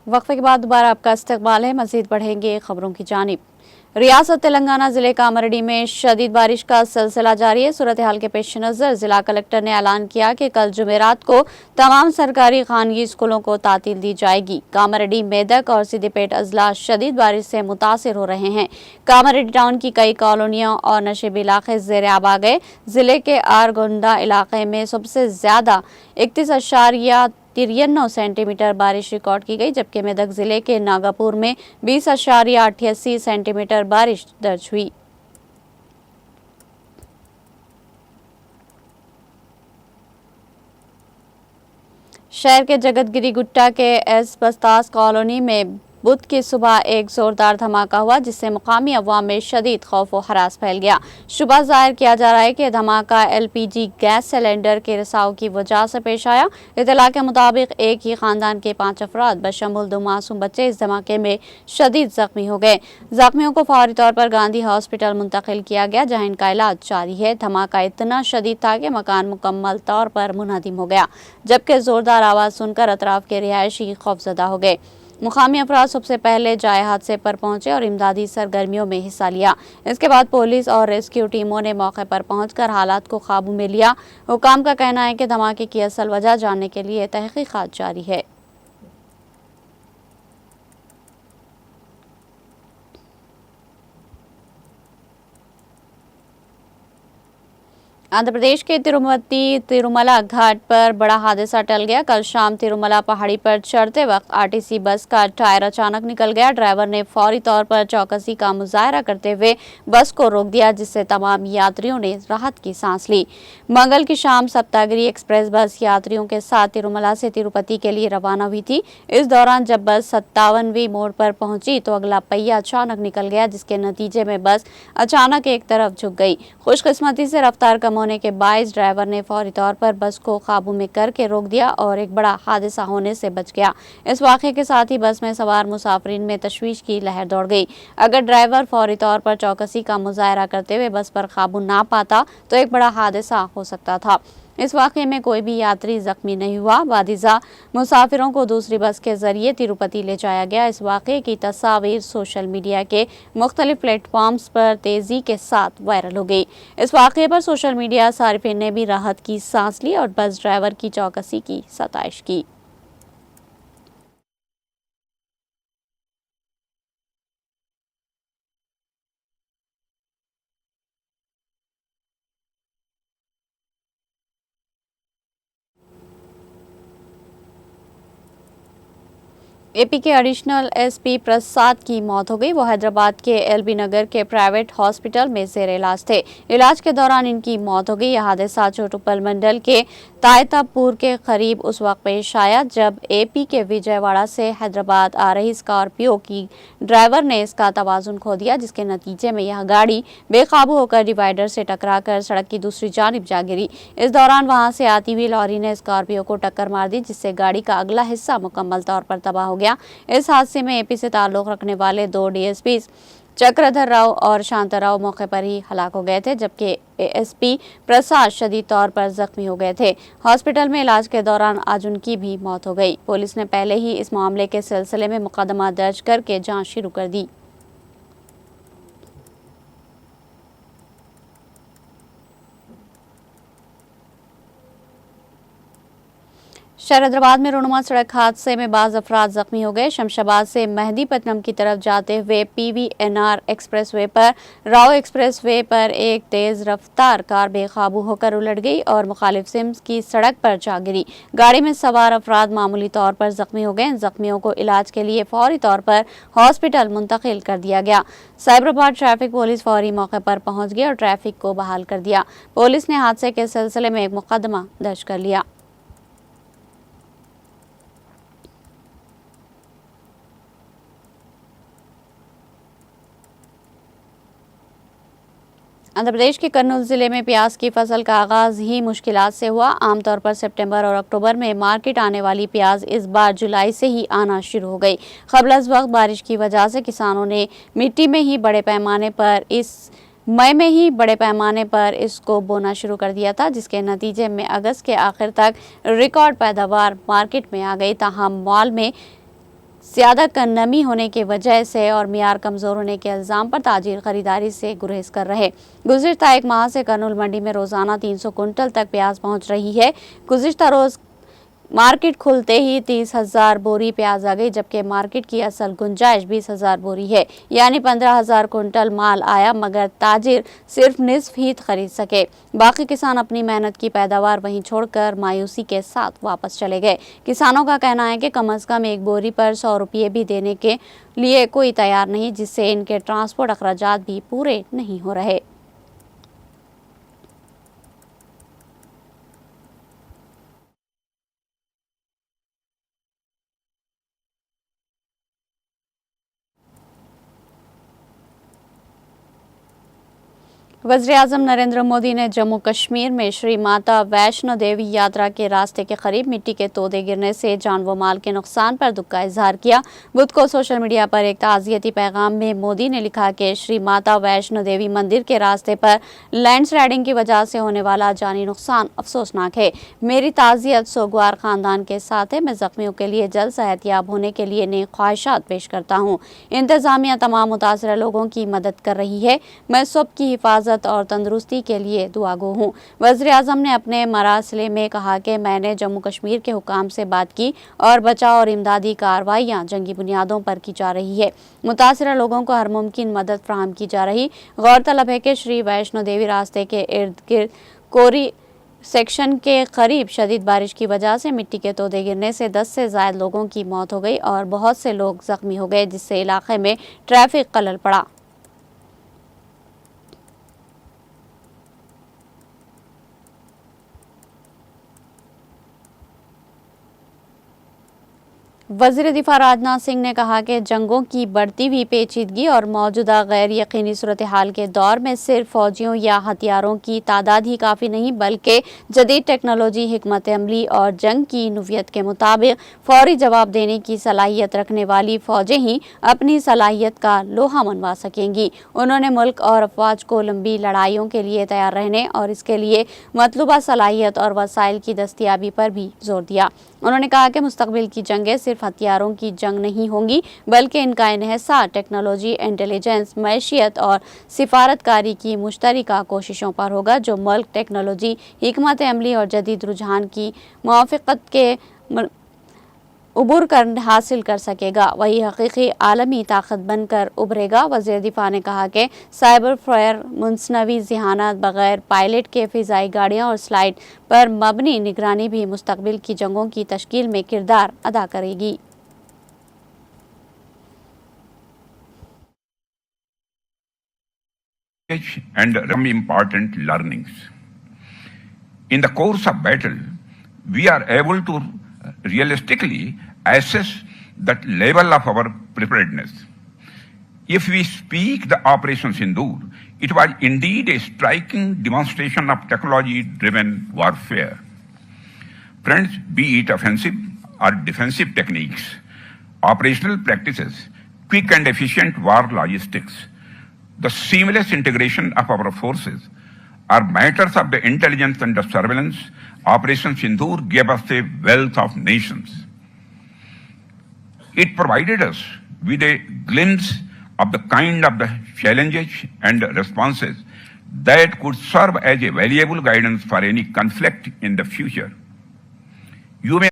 वक्फे के बाद दोबारा आपका इस्तकबाल है। मजीद बढ़ेंगे खबरों की जानिब। रियासत तेलंगाना जिले कामारेड्डी में शदीद बारिश का सिलसिला जारी है। सूरत हाल के पेश नज़र जिला कलेक्टर ने ऐलान किया कि कल जुमेरात को तमाम सरकारी खानगी स्कूलों को तातील दी जाएगी। कामारेड्डी, मेदक और सिद्दीपेट अजला शदीद बारिश से मुतासिर हो रहे हैं। कामारेड्डी टाउन की कई कॉलोनियों और नशेबी इलाके ज़ेर आब आ गए। जिले के आरगोंडा इलाके में सबसे ज्यादा 31.93 सेंटीमीटर बारिश रिकॉर्ड की गई, जबकि मेदक जिले के नागापुर में 20.88 सेंटीमीटर बारिश दर्ज हुई। शहर के जगतगिरी गुट्टा के एस बस्तास कॉलोनी में बुध की सुबह एक जोरदार धमाका हुआ, जिससे मुकामी अवाम में शदीद खौफ व हरास फैल गया। शुबह जाहिर किया जा रहा है कि धमाका एलपीजी गैस सिलेंडर के रिसाव की वजह से पेश आया। इत्तला के मुताबिक एक ही खानदान के 5 अफराद बशमुल 2 मासूम बच्चे इस धमाके में शदीद जख्मी हो गए। जख्मियों को फौरी तौर पर गांधी हॉस्पिटल मुंतकिल किया गया, जहाँ इनका इलाज जारी है। धमाका इतना शदीद था कि मकान मुकम्मल तौर पर मुनहदिम हो गया, जबकि जोरदार आवाज सुनकर अतराफ के रिहायशी खौफजदा हो गए। मुकामी अफराद सबसे पहले जाए हादसे पर पहुंचे और इमदादी सरगर्मियों में हिस्सा लिया। इसके बाद पुलिस और रेस्क्यू टीमों ने मौके पर पहुंचकर हालात को काबू में लिया। हुकाम का कहना है कि धमाके की असल वजह जानने के लिए तहकीकात जारी है। आंध्र प्रदेश के तिरुमला घाट पर बड़ा हादसा टल गया। कल शाम तिरुमला पहाड़ी पर चढ़ते वक्त आरटीसी बस का टायर अचानक निकल गया। ड्राइवर ने फौरी तौर पर चौकसी का मुजाहरा करते हुए बस को रोक दिया, जिससे तमाम यात्रियों ने राहत की सांस ली। मंगल की शाम सप्तागिरी एक्सप्रेस बस यात्रियों के साथ तिरुमला से तिरुपति के लिए रवाना हुई थी। इस दौरान जब बस 57वीं मोड़ पर पहुंची तो अगला पहिया अचानक निकल गया, जिसके नतीजे में बस अचानक एक तरफ झुक गई। खुशकिस्मती से रफ्तार कम होने के बायस ड्राइवर ने फौरी तौर पर बस को काबू में करके रोक दिया और एक बड़ा हादसा होने से बच गया। इस वाक़े के साथ ही बस में सवार मुसाफिरीन में तशवीश की लहर दौड़ गई। अगर ड्राइवर फौरी तौर पर चौकसी का मुजाहरा करते हुए बस पर काबू ना पाता तो एक बड़ा हादसा हो सकता था। इस वाक़े में कोई भी यात्री जख्मी नहीं हुआ। वादिजा मुसाफिरों को दूसरी बस के जरिए तिरुपति ले जाया गया। इस वाक़े की तस्वीर सोशल मीडिया के मुख्तलिफ प्लेटफॉर्म्स पर तेज़ी के साथ वायरल हो गई। इस वाक़े पर सोशल मीडिया सारिफिन ने भी राहत की सांस ली और बस ड्राइवर की चौकसी की सताइश की। एपी के एडिशनल एसपी प्रसाद की मौत हो गई। वो हैदराबाद के एलबी नगर के प्राइवेट हॉस्पिटल में जेर इलाज थे। इलाज के दौरान इनकी मौत हो गई। यह हादसा चोटुपल मंडल के तायतापुर के करीब उस वक्त पेश आया जब एपी के विजयवाड़ा से हैदराबाद आ रही स्कॉर्पियो की ड्राइवर ने इसका तवाजुन खो दिया, जिसके नतीजे में यह गाड़ी बेकाबू होकर डिवाइडर से टकराकर सड़क की दूसरी जानिब जा गिरी। इस दौरान वहां से आती हुई लॉरी ने स्कॉर्पियो को टक्कर मार दी, जिससे गाड़ी का अगला हिस्सा मुकम्मल तौर पर तबाह हो गया। इस हादसे में एपी से ताल्लुक रखने वाले 2 डीएसपी चक्रधर राव और शांताराव मौके पर ही हलाक हो गए थे, जबकि एसपी प्रसाद शदीद तौर पर जख्मी हो गए थे। हॉस्पिटल में इलाज के दौरान आज उनकी भी मौत हो गई। पुलिस ने पहले ही इस मामले के सिलसिले में मुकदमा दर्ज करके जांच शुरू कर दी। शहर हैदराबाद में रोनुमा सड़क हादसे में बाज़ अफराद जख्मी हो गए। शमशाबाद से मेहदीपट्टनम की तरफ जाते हुए पीवीएनआर एक्सप्रेसवे पर राव एक्सप्रेसवे पर एक तेज रफ्तार कार बेकाबू होकर उलट गई और मुखालिफ सिम्स की सड़क पर जा गिरी। गाड़ी में सवार अफराद मामूली तौर पर जख्मी हो गए। जख्मियों को इलाज के लिए फौरी तौर पर हॉस्पिटल मुंतकिल कर दिया गया। साइबराबाद ट्रैफिक पुलिस फौरी मौके पर पहुंच गई और ट्रैफिक को बहाल कर दिया। पुलिस ने हादसे के सिलसिले में एक मुकदमा दर्ज कर लिया। आंध्र प्रदेश के कर्नूल जिले में प्याज की फसल का आगाज ही मुश्किलात से हुआ। आमतौर पर सितंबर और अक्टूबर में मार्केट आने वाली प्याज इस बार जुलाई से ही आना शुरू हो गई। क़बल वक्त बारिश की वजह से किसानों ने मिट्टी में ही बड़े पैमाने पर मई में ही बड़े पैमाने पर इसको बोना शुरू कर दिया था, जिसके नतीजे में अगस्त के आखिर तक रिकॉर्ड पैदावार मार्केट में आ गई। ताहम मॉल में ज्यादा नमी होने की वजह से और मियार कमजोर होने के इल्जाम पर ताजिर खरीदारी से गुरेज कर रहे। गुज़िश्ता एक माह से कर्नूल मंडी में रोजाना 300 कुंटल तक प्याज पहुंच रही है। गुज़िश्ता रोज मार्केट खुलते ही 30,000 बोरी प्याज आ गई, जबकि मार्केट की असल गुंजाइश 20,000 बोरी है, यानी 15,000 कुंटल माल आया, मगर ताजिर सिर्फ निस्फ ही खरीद सके। बाकी किसान अपनी मेहनत की पैदावार वहीं छोड़कर मायूसी के साथ वापस चले गए। किसानों का कहना है कि कम से कम एक बोरी पर 100 रुपये भी देने के लिए कोई तैयार नहीं, जिससे इनके ट्रांसपोर्ट अखराजात भी पूरे नहीं हो रहे। वज़ीर-ए-आज़म नरेंद्र मोदी ने जम्मू कश्मीर में श्री माता वैष्णो देवी यात्रा के रास्ते के करीब मिट्टी के तोदे गिरने से जान व माल के नुकसान पर दुख का इजहार किया। बुध को सोशल मीडिया पर एक ताज़ियती पैगाम में मोदी ने लिखा कि श्री माता वैष्णो देवी मंदिर के रास्ते पर लैंडस्लाइडिंग की वजह से होने वाला जानी नुकसान अफसोसनाक है। मेरी ताज़ियत सोगवार खानदान के साथ है। मैं जख्मियों के लिए जल्द सेहतयाब होने के लिए नेक ख्वाहिशात पेश करता हूँ। इंतजामिया तमाम मुतासरा लोगों की मदद कर रही है। मैं सबकी हिफाजत और तंदुरुस्ती के लिए दुआगो हूँ। वज़ीर-ए-आज़म ने अपने मरासले में कहा कि मैंने जम्मू कश्मीर के हुकाम से बात की और बचाव और इमदादी कार्रवाइयाँ जंगी बुनियादों पर की जा रही है। मुतासरा लोगों को हर मुमकिन मदद फराहम की जा रही। गौरतलब है कि श्री वैष्णो देवी रास्ते के इर्द गिर्द कोरी सेक्शन के करीब शदीद बारिश की वजह से मिट्टी के तोदे गिरने से 10 से ज्यादा लोगों की मौत हो गई और बहुत से लोग जख्मी हो गए, जिससे इलाके में ट्रैफिक खलल पड़ा। वज़ीर दिफा राजनाथ सिंह ने कहा कि जंगों की बढ़ती हुई पेचीदगी और मौजूदा गैर यकीनी सूरत हाल के दौर में सिर्फ फौजियों या हथियारों की तादाद ही काफ़ी नहीं, बल्कि जदीद टेक्नोलॉजी, हिकमत अमली और जंग की नौइयत के मुताबिक फौरी जवाब देने की सलाहियत रखने वाली फ़ौजें ही अपनी सलाहियत का लोहा मनवा सकेंगी। उन्होंने मुल्क और अफवाज को लंबी लड़ाइयों के लिए तैयार रहने और इसके लिए मतलूबा सलाहियत और वसाइल की दस्तियाबी पर भी जोर दिया। उन्होंने कहा कि मुस्तकबिल की जंगें सिर्फ हथियारों की जंग नहीं होंगी, बल्कि इनका इन्हिसार टेक्नोलॉजी, इंटेलिजेंस, मैशियत और सिफारतकारी की मुश्तरका कोशिशों पर होगा, जो मुल्क टेक्नोलॉजी, हिकमत अमली और जदीद रुझान की मुवाफ़क़त के उबूर कर हासिल कर सकेगा, वही हकीकी आलमी ताकत बनकर उभरेगा। वज़ीर दिफा ने कहा कि साइबर फायर, मुंसनवी ज़हानत, बगैर पायलट के फ़िज़ाई गाड़ियाँ और स्लाइड पर मबनी निगरानी भी मुस्तकबिल की जंगों की तश्कील में किरदार अदा करेगी। And some important learnings. In the course of battle, we are able to realistically assess the level of our preparedness. If we speak the Operation Sindoor, it was indeed a striking demonstration of technology-driven warfare. Friends, be it offensive or defensive techniques, operational practices, quick and efficient war logistics, the seamless integration of our forces are matters of the intelligence and the surveillance. Operation Sindoor gave us a wealth of nations. It provided us with a glimpse of the kind of the challenges and responses that could serve as a valuable guidance for any conflict in the future. You may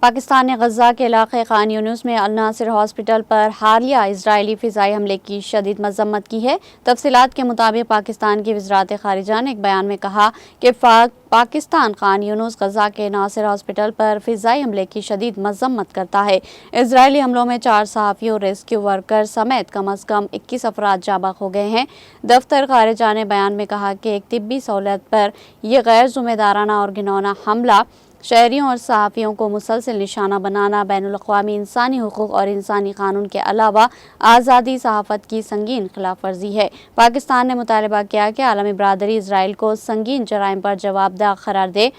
Pakistan ने गज़ा के इलाके खान यूनुस में अल Nasir hospital पर हालिया Israeli फ़िज़ाई हमले की शदीद मज़म्मत की है। तफसीलात के मुताबिक पाकिस्तान की वज़ारत ख़ारिजा ने एक बयान में कहा कि पाकिस्तान खान यूनुस गज़ा के नासिर हॉस्पिटल पर फ़िज़ाई हमले की शदीद मज़म्मत करता है। इजरायली हमलों में 4 सहाफ़ियों, रेस्क्यू वर्कर समेत कम अज़ कम 21 अफराद जाबाक हो गए हैं। दफ्तर ख़ारिजा ने बयान में कहा कि एक तिब्बी सहूलत पर यह गैर ज़िम्मेदाराना और घिनौना हमला शहरियों और सहाफ़ियों को मुसलसल निशाना बनाना बैनुल-अक़वामी इंसानी हुकूक़ और इंसानी कानून के अलावा आज़ादी सहाफ़त की संगीन खिलाफ वर्जी है। पाकिस्तान ने मुतालबा किया कि आलमी बरादरी इसराइल को संगीन जराइम पर जवाबदेह करार दे।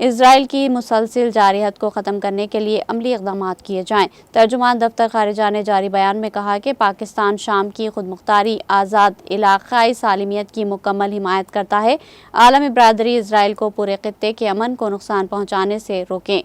इसराइल की मुसलसल जारहियत को ख़त्म करने के लिए अमली इक़दामात किए जाएँ। तर्जुमान दफ्तर ख़ारिजा ने जारी बयान में कहा कि पाकिस्तान शाम की खुदमुख्तारी आज़ाद इलाक़ाई सालिमियत की मुकम्मल हिमायत करता है। आलमी बरादरी इसराइल को पूरे खित्ते के अमन को नुकसान पहुँचाने से रोकें।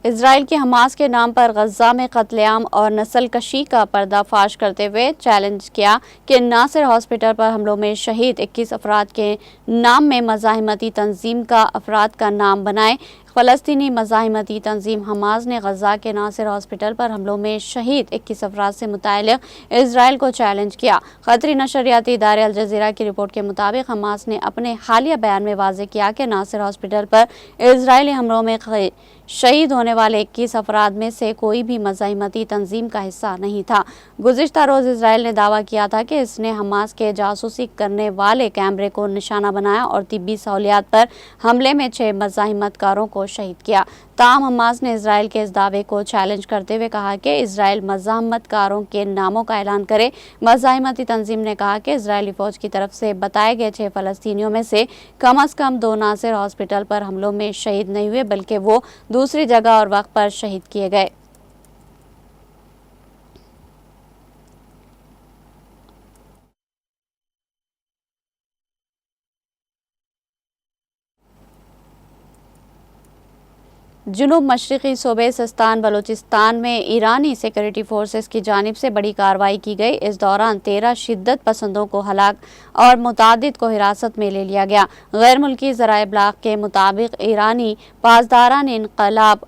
इसराइल के हमास के नाम पर गजा में कत्लेआम और नस्ल कशी का पर्दाफाश करते हुए चैलेंज किया कि नासिर हॉस्पिटल पर हमलों में शहीद 21 अफराद के नाम में मज़ाहिमती तंजीम का अफराद का नाम बनाए। फ़लस्तीनी मज़ाहिमती तंजीम हमास ने गजा के नासिर हॉस्पिटल पर हमलों में शहीद 21 अफराद से मुताल्लिक़ इसराइल को चैलेंज किया। क़तरी नशरियाती इदारे अल जज़ीरा की रिपोर्ट के मुताबिक हमास ने अपने हालिया बयान में वाज़ेह किया कि नासिर हॉस्पिटल पर इसराइली हमलों में शहीद होने वाले 21 अफराद में से कोई भी मज़ाहिमती तंजीम का हिस्सा नहीं था। गुज़िश्ता रोज़ इसराइल ने दावा किया था कि इसने हमास के जासूसी करने वाले कैमरे को निशाना बनाया और तिब्बी सहूलियात पर हमले में 6 मज़ाहिमतकारों को शहीद किया। ताहम हमास ने इसराइल के इस दावे को चैलेंज करते हुए कहा कि इसराइल मज़ाहिमतकारों के नामों का ऐलान करे। मज़ाहिमती तंजीम ने कहा कि इसराइली फ़ौज की तरफ से बताए गए 6 फ़लस्तीनियों में से कम अज़ कम 2 नासिर हॉस्पिटल पर हमलों में शहीद नहीं हुए, बल्कि वो दूसरी जगह और वक्त पर शहीद किए गए। जुनूब मशरक़ी सूबे सिस्तान बलूचिस्तान में ईरानी सिक्योरिटी फोर्सेस की जानिब से बड़ी कार्रवाई की गई। इस दौरान 13 शिद्दत पसंदों को हलाक और मुतादिद को हिरासत में ले लिया गया। गैर मुल्की ज़राए इब्लाग के मुताबिक ईरानी पासदारान इनक़लाब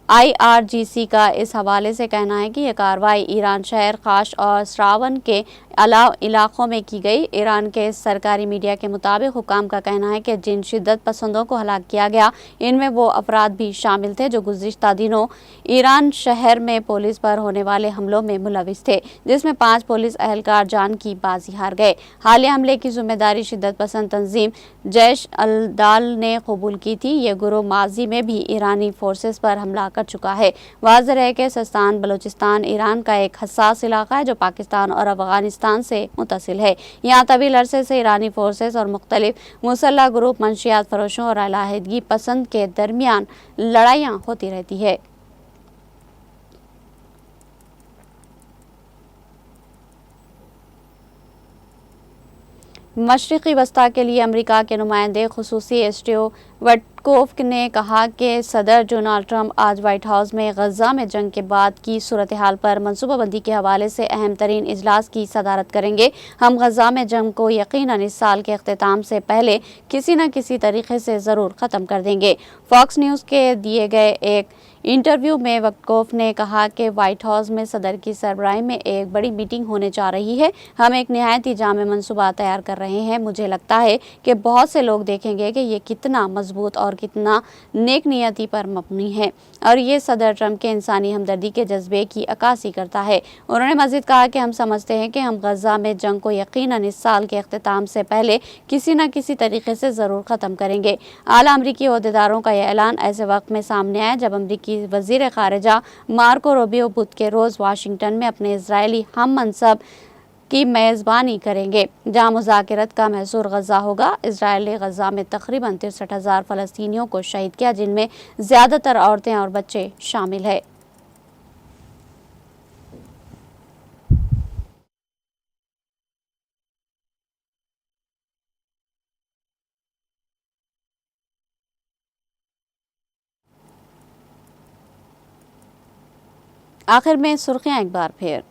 IRGC का इस हवाले से कहना है कि यह कार्रवाई ईरान शहर खाश और श्रावन के इलाकों में की गई। ईरान के सरकारी मीडिया के मुताबिक हुकाम का कहना है कि जिन शिद्दत पसंदों को हलाक किया गया इनमें वो अफराद भी शामिल थे जो गुज़िश्ता दिनों ईरान शहर में पुलिस पर होने वाले हमलों में मुलविस थे, जिसमें 5 पुलिस अहलकार जान की बाजी हार गए। हालिया हमले की जिम्मेदारी शिद्दत पसंद तंजीम जैश अल-दाल ने कबूल की थी। ये गुरोह माजी में भी ईरानी फोर्सेस पर हमला कर चुका है। वाज़ेह है कि सिस्तान बलूचिस्तान ईरान का एक हसास इलाका है जो पाकिस्तान और अफगानिस्तान से मुतसिल है। यहाँ तवील अरसे से ईरानी फोर्सेस और मुख्तलिफ मुसल्लह ग्रुप मंशियात फरोशों और अलाहिदगी पसंद के दरमियान लड़ाइयाँ होती रहती है। मशरिक़ी वस्ता के लिए अमेरिका के नुमाइंदे खुसूसी स्टीव विटकोफ ने कहा कि सदर डोनाल्ड ट्रंप आज व्हाइट हाउस में गजा में जंग के बाद की सूरत हाल पर मनसूबाबंदी के हवाले से अहम तरीन इजलास की सदारत करेंगे। हम गजा में जंग को यकीनन इस साल के अख्तिताम से पहले किसी न किसी तरीके से ज़रूर ख़त्म कर देंगे। फॉक्स न्यूज़ के दिए गए एक इंटरव्यू में विटकोफ ने कहा कि व्हाइट हाउस में सदर की सरबराही में एक बड़ी मीटिंग होने जा रही है। हम एक निहायत ही जामे मनसूबा तैयार कर रहे हैं। मुझे लगता है कि बहुत से लोग देखेंगे कि ये कितना मजबूत और कितना नेक नियति पर मबनी है और ये सदर ट्रंप के इंसानी हमदर्दी के जज्बे की अक्कासी करता है। उन्होंने मज़ीद कहा कि हम समझते हैं कि हम गजा में जंग को यकीनन इस साल के अख्तिताम से पहले किसी न किसी तरीके से ज़रूर ख़त्म करेंगे। आला अमरीकी ओहदेदारों का यह ऐलान ऐसे वक्त में सामने आया जब अमरीकी वज़ीर ख़ारिजा मार्को रूबियो बुध के रोज़ वाशिंगटन में अपने इजरायली हम मनसब की मेज़बानी करेंगे, जहाँ मुज़ाकरत का महसूर गजा होगा। इसराइल ने गजा में तकरीबन 63,000 फ़लस्तीनियों को शहीद किया, जिनमें ज़्यादातर औरतें और बच्चे शामिल हैं। आखिर में सुर्खियां एक बार फिर।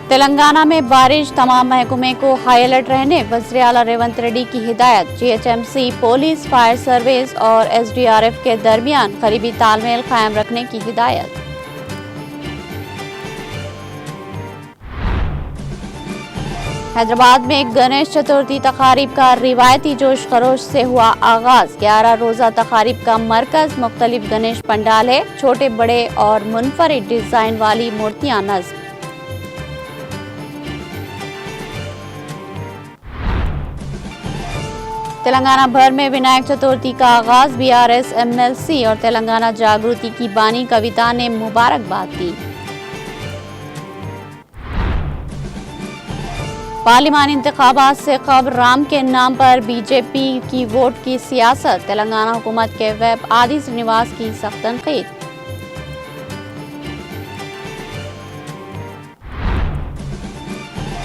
तेलंगाना में बारिश, तमाम महकमे को हाई अलर्ट रहने वज़ीर आला रेवंत रेड्डी की हिदायत। GHMC, पुलिस, फायर सर्विस और SDRF के दरमियान करीबी तालमेल कायम रखने की हिदायत। हैदराबाद में गणेश चतुर्थी तकारीब का रिवायती जोश खरोश से हुआ आगाज। 11 रोजा तकारीब का मरकज मुख्तलिफ गणेश पंडाल है, छोटे बड़े और मुनफरिद डिजाइन वाली मूर्तियां नस्ब। तेलंगाना भर में विनायक चतुर्थी का आगाज। बीआरएस एमएलसी और तेलंगाना जागृति की बानी कविता ने मुबारकबाद दी। पार्लिमानी इंतखाबात से कब्ल राम के नाम पर बीजेपी की वोट की सियासत। तेलंगाना हुकूमत के वेब आदि श्रीनिवास की सख्त तनकीद।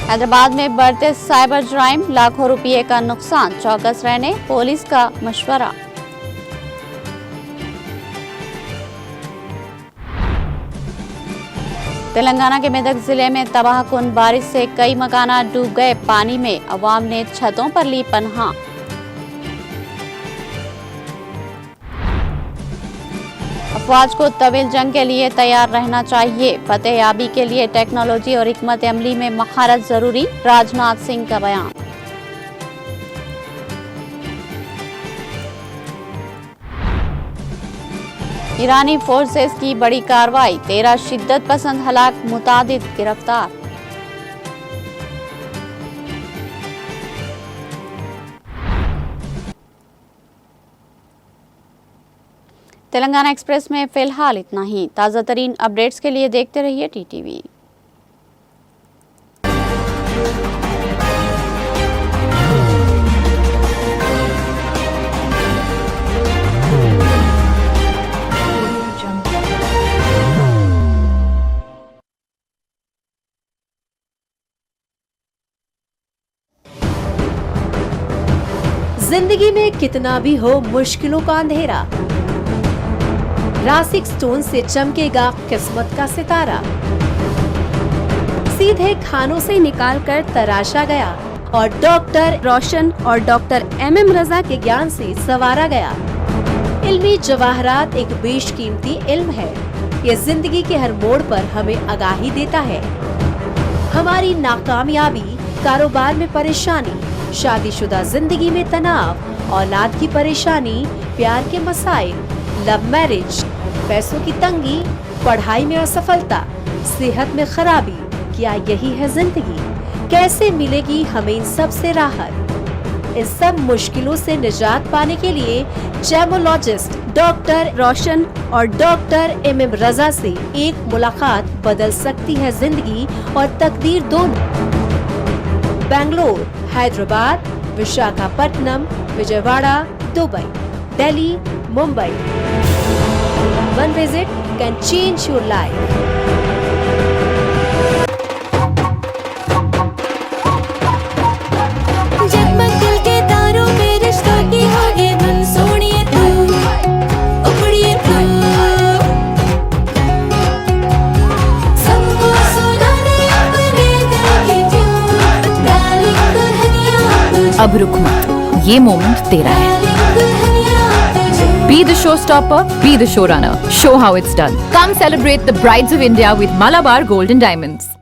हैदराबाद में बढ़ते साइबर जराइम, लाखों रुपये का नुकसान, चौकस रहने पुलिस का मशवरा। तेलंगाना के मेदक जिले में तबाहकुन बारिश से कई मकानात डूब गए पानी में, अवाम ने छतों पर ली पनाह। अफवाज को तवील जंग के लिए तैयार रहना चाहिए। फतेह याबी के लिए टेक्नोलॉजी और हिकमत अमली में महारत जरूरी, राजनाथ सिंह का बयान। ईरानी फोर्सेस की बड़ी कार्रवाई, 13 शिद्दत पसंद हलाक, मुतादिद गिरफ्तार। तेलंगाना एक्सप्रेस में फिलहाल इतना ही। ताज़ा तरीन अपडेट्स के लिए देखते रहिए टीटीवी। जिंदगी में कितना भी हो मुश्किलों का अंधेरा, रासिक स्टोन से चमकेगा किस्मत का सितारा। सीधे खानों से निकालकर तराशा गया और डॉक्टर रोशन और डॉक्टर एमएम रजा के ज्ञान से संवारा गया। इल्मी जवाहरात एक बेशकीमती इल्म है। ये जिंदगी के हर मोड़ पर हमें आगाही देता है। हमारी नाकामयाबी, कारोबार में परेशानी, शादीशुदा जिंदगी में तनाव, औलाद की परेशानी, प्यार के मसाइल, लव मैरिज, पैसों की तंगी, पढ़ाई में असफलता, सेहत में खराबी, क्या यही है जिंदगी? कैसे मिलेगी हमें इन सब से राहत? इन सब मुश्किलों से निजात पाने के लिए जेमोलॉजिस्ट डॉक्टर रोशन और डॉक्टर एमएम रजा से एक मुलाकात बदल सकती है जिंदगी और तकदीर दोनों। Bangalore, Hyderabad, Visakhapatnam, Vijayawada, Dubai, Delhi, Mumbai. One visit can change your life. जगमग दिल के तारों में रिश्तों की होगी धुन, सोनिए तू, उखड़िए तू, सबको सुनाने अपने दिल की ट्यून, डार्लिंग दुल्हनिया तुझे, अब रुक मत, ये मोमेंट तेरा है। डार्लिंग दुल्हनिया तुझे। Be the showstopper, be the showrunner. Show how it's done. Come celebrate the brides of India with Malabar Gold and Diamonds.